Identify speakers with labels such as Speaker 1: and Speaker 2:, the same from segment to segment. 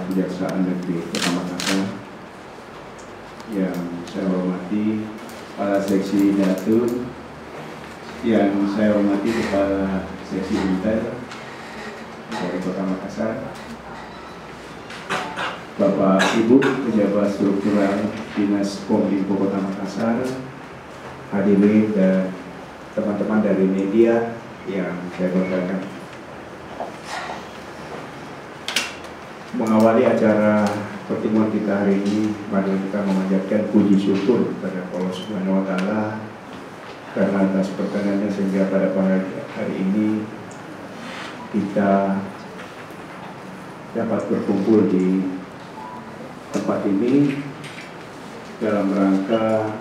Speaker 1: Kejaksaan Negeri Kota Makassar, yang saya hormati Kepala Seksi Datun, yang saya hormati Kepala Seksi Intel dari Kota Makassar, Bapak Ibu pejabat struktural Dinas Kominfo Kota Makassar, hadirin dan teman-teman dari media yang saya banggakan. Mengawali acara pertemuan kita hari ini, mari kita memanjatkan puji syukur kepada Allah Subhanahu wa Ta'ala karena atas perkenannya sehingga pada hari ini kita dapat berkumpul di tempat ini dalam rangka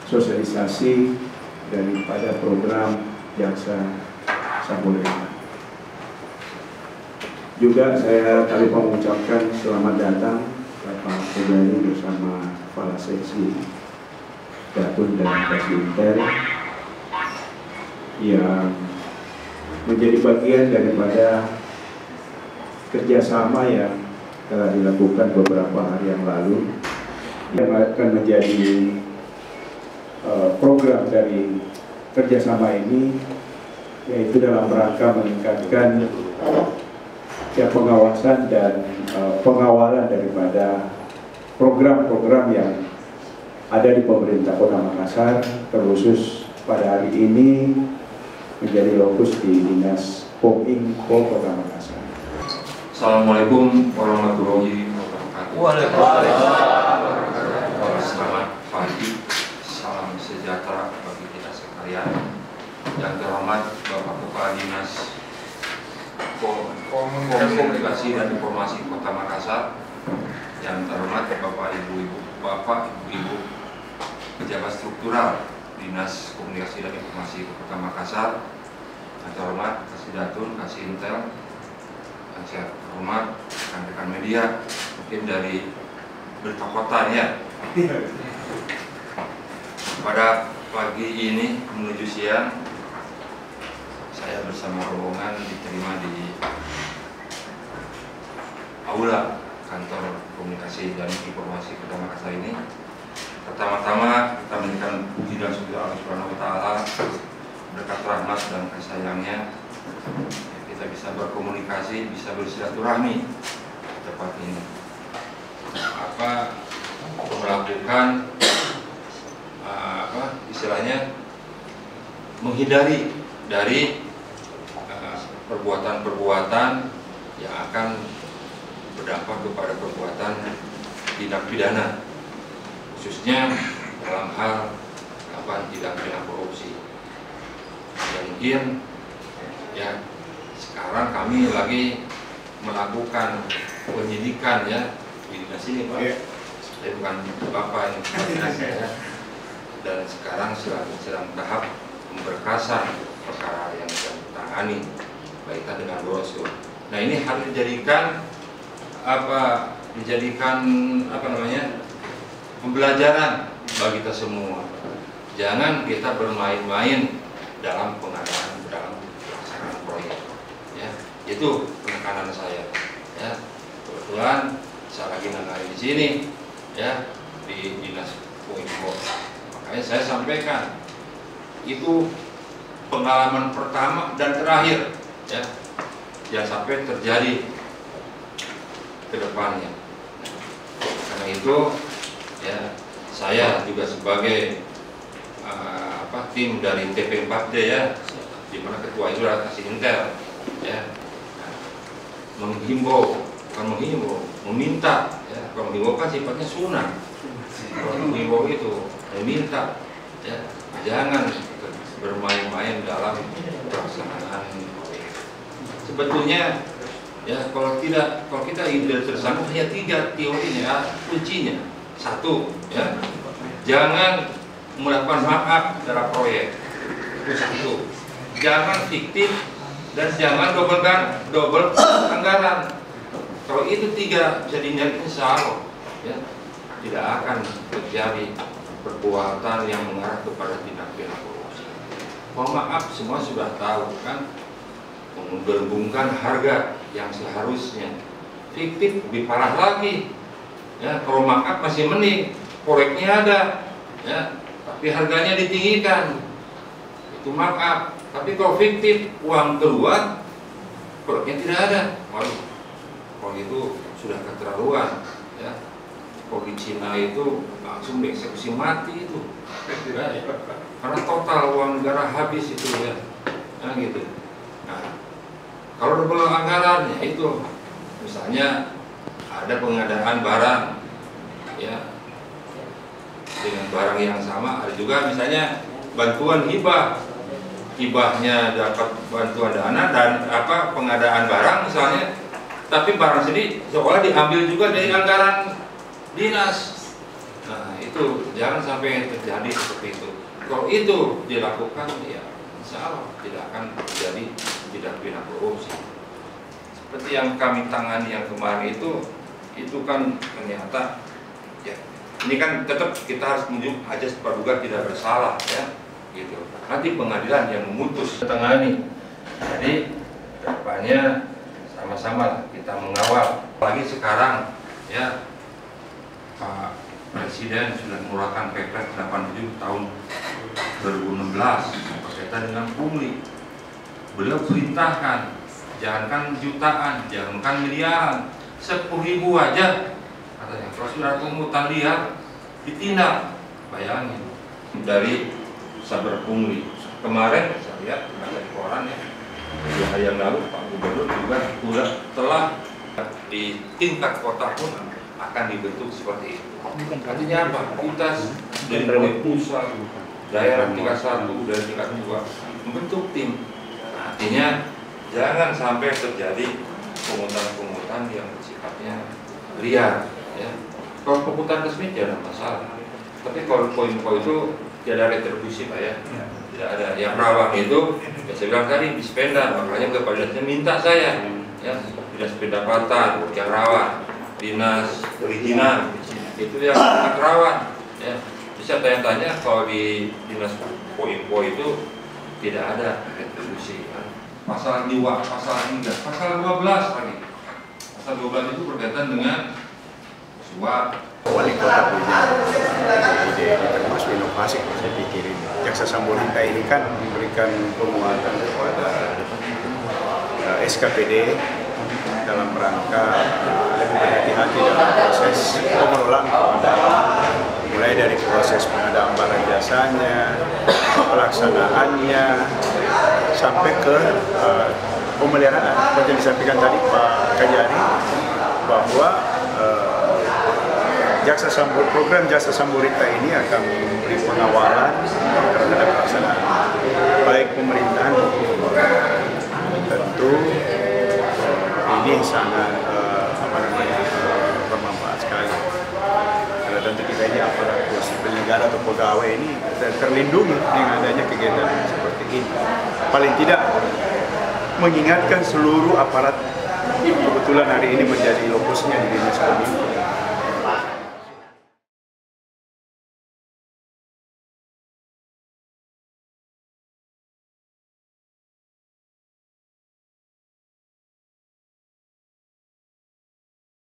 Speaker 1: sosialisasi daripada program Jaksa Sampurna. Juga saya kali mau mengucapkan selamat datang Bapak Pegawai bersama Kepala Seksi Datun dan Seksi Intel yang menjadi bagian daripada kerjasama yang telah dilakukan beberapa hari yang lalu, yang akan menjadi program dari kerjasama ini, yaitu dalam rangka meningkatkan pengawasan dan pengawalan daripada program-program yang ada di pemerintah Kota Makassar, terkhusus pada hari ini menjadi lokus di Dinas Kominfo Kota Makassar.
Speaker 2: Assalamualaikum warahmatullahi wabarakatuh. Waalaikumsalam. Selamat pagi, salam sejahtera bagi kita sekalian. Yang terhormat Bapak Kepala Dinas Komunikasi dan Informasi Kota Makassar, yang terhormat Bapak Ibu pejabat struktural Dinas Komunikasi dan Informasi Kota Makassar, yang terhormat Kasih Datun, Kasih Intel, yang saya hormat rekan-rekan media, mungkin dari berita kota ya. Pada pagi ini menuju siang, saya bersama rombongan diterima di aula kantor komunikasi dan informasi Kota Makassar ini. Pertama-tama kita menunjukkan puji dan syukur Allah Subhanahu wa Ta'ala, berkat rahmat dan kasih sayangnya kita bisa berkomunikasi, bisa bersilaturahmi di tempat ini. Melakukan istilahnya menghindari dari perbuatan-perbuatan yang akan berdampak kepada perbuatan tindak pidana, khususnya dalam hal tindak pidana korupsi. Dan mungkin ya sekarang kami lagi melakukan penyidikan ya di dinas ini, Pak. Saya bukan Bapak yang ya. Dan sekarang sedang tahap pemberkasan perkara yang sedang ditangani kaitan dengan brosur. Nah, ini harus dijadikan pembelajaran bagi kita semua. Jangan kita bermain-main dalam pengadaan, dalam pelaksanaan proyek. Ya, itu penekanan saya. Ya, kebetulan saya lagi nangani di sini, ya, di Dinas Kominfo. Makanya saya sampaikan itu pengalaman pertama dan terakhir, ya, jangan sampai terjadi ke depannya. Karena itu, ya, saya juga sebagai tim dari TP4D ya, di mana ketua itu adalah Kasih Intel, ya, meminta, ya, kalau menghimbau kan sifatnya sunnah. Kalau menghimbau itu meminta, ya, jangan bermain-main dalam pelaksanaan proyek. Sebetulnya ya kalau kita ingin tersangkut hanya 3 teorinya, kuncinya. 1, ya, jangan melakukan markup dalam proyek. Itu 1. Jangan fiktif dan jangan double anggaran. Kalau itu 3 bisa dihindari, insya Allah ya tidak akan terjadi perbuatan yang mengarah kepada tindak pidana korupsi. Mohon maaf, semua sudah tahu kan menggabungkan harga yang seharusnya. Fiktif lebih parah lagi. Ya, kalau markup masih mending, koreknya ada, ya, tapi harganya ditinggikan. Itu markup. Tapi kalau fiktif, uang keluar, koreknya tidak ada. Waduh, kalau itu sudah keterlaluan. Ya. Kalau di Cina itu langsung dieksekusi mati itu. Ya, karena total uang negara habis itu ya. Nah, gitu. Nah, kalau double anggaran ya itu, misalnya ada pengadaan barang ya dengan barang yang sama, ada juga misalnya bantuan hibahnya dapat bantuan dana dan pengadaan barang misalnya, tapi barang sendiri seolah diambil juga dari anggaran dinas. Nah, itu jangan sampai terjadi seperti itu. Kalau itu dilakukan, ya insya Allah tidak akan terjadi tindak pidana korupsi. Seperti yang kami tangani yang kemarin itu kan ternyata ya, ini kan tetap kita harus menunjuk ajas praduga tidak bersalah ya, gitu. Nanti pengadilan yang memutus tangani. Jadi depannya sama-sama kita mengawal. Apalagi sekarang ya, Pak Presiden sudah mengeluarkan Perpres 87 tahun 2016 berkaitan dengan pungli. Beliau perintahkan, jangankan jutaan, jangankan miliaran, 10.000 aja katanya. Kalau sudah pungutan liar ditindak, bayangin dari saber pungli. Kemarin saya lihat ada di koran ya, 2 hari yang lalu Pak Gubernur juga telah di tingkat kota pun akan dibentuk seperti itu. Artinya apa? Kita dari pusat, daerah tingkat 1 dan tingkat 2 membentuk tim. Artinya jangan sampai terjadi pungutan-pungutan yang sifatnya liar. Ya. Kalau pungutan resmi tidak ada masalah. Tapi kalau poin-poin itu tidak ada retribusi Pak ya. Tidak ada. Yang rawan itu, ya saya bilang tadi dispenda, makanya kepada dinasnya minta saya, ya, dinas pendapatan yang rawan, dinas perizinan itu yang sangat rawan. Ya. Bisa tanya-tanya kalau di dinas poin-poin itu tidak ada retribusi. Pasal 2, pasal 3, pasal 12 lagi. Pasal 12 itu berkaitan dengan suap.
Speaker 3: Wali kota punya ide termasuk inovasi, saya pikir ini. Jaksa Sambonita ini kan memberikan penguatan kepada SKPD dalam rangka lebih berhati-hati dalam proses pengelolaan keuangan, mulai dari proses pengadaan barang jasanya, pelaksanaannya, sampai ke pemeliharaan. Seperti yang disampaikan tadi Pak Kajari, bahwa program Jaksa Sambonita ini akan memberi pengawalan terhadap pelaksanaan baik pemerintahan maupun tentu ini sangat bermanfaat sekali. Karena tentu kita ini aparatur sipil negara atau pegawai ini terlindungi dengan adanya kegiatan seperti ini. Paling tidak mengingatkan seluruh aparat, kebetulan hari ini menjadi lokusnya di Dinas Kominfo,